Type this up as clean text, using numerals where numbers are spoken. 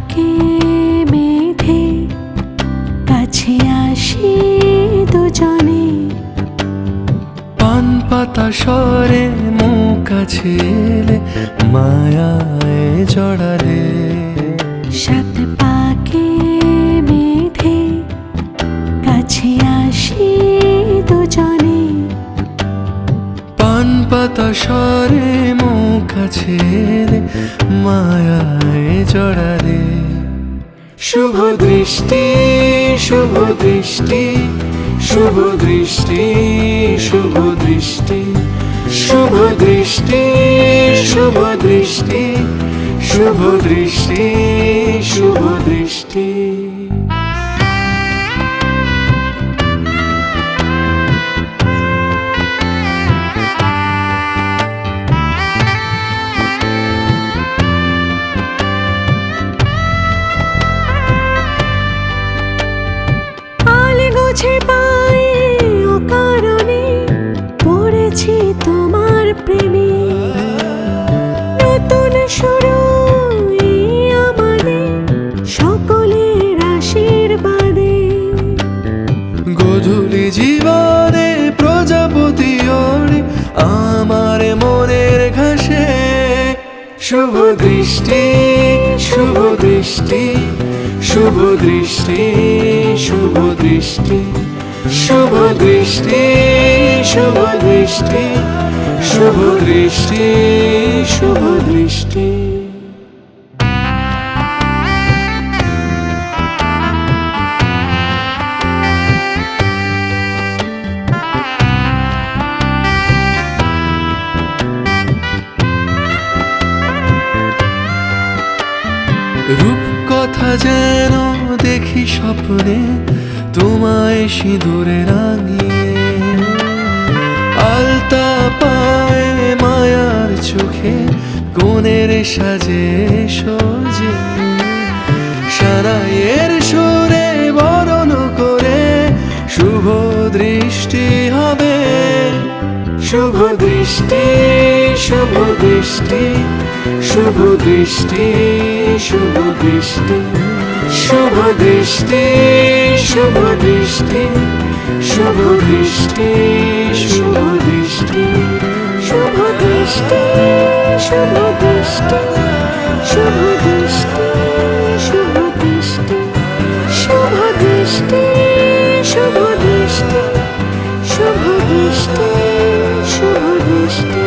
পাকে বেঁধে কাছে আসি দুজনে, পান পাতা সরে মুখ কাছে এলে মায়ায় জড়ালে। সাত পাকে বেঁধে কাছে আসি দুজনে, পান পাতা সরে মুখ কাছে এলে মায়ায় জড়ালে। শুভ দৃষ্টি শুভ দৃষ্টি শুভ দৃষ্টি শুভ দৃষ্টি শুভ দৃষ্টি শুভ দৃষ্টি শুভ দৃষ্টি শুভ দৃষ্টি। মুছে পায়ে অকারণে পড়েছি তোমার প্রেমে, নতুন শুরু আমাদের সকলের আশীর্বাদে। গোধূলি জীবনে প্রজাপতি ওড়ে আমার মনের ঘাসে। শুভ দৃষ্টি শুভ দৃষ্টি শুভ দৃষ্টি শুভ দৃষ্টি শুভ দৃষ্টি শুভ দৃষ্টি শুভ দৃষ্টি শুভ দৃষ্টি। রূপকথা যেন দেখি স্বপ্নে তোমায় সিঁদুরে রাঙিয়ে, আলতা পায়ে মায়ার চোখে কোণের সাজে সজে। সারাইয়ের সুরে বরণ করে শুভ দৃষ্টি হবে। শুভ দৃষ্টি শুভ দৃষ্টি শুভ দৃষ্টি শুভ দৃষ্টি শুভ দৃষ্টি শুভ দৃষ্টি শুভ দৃষ্টি শুভ দৃষ্টি শুভ দৃষ্টি শুভ দৃষ্টি শুভ দৃষ্টি শুভ দৃষ্টি শুভ দৃষ্টি শুভ দৃষ্টি শুভ দৃষ্টি শুভ দৃষ্টি।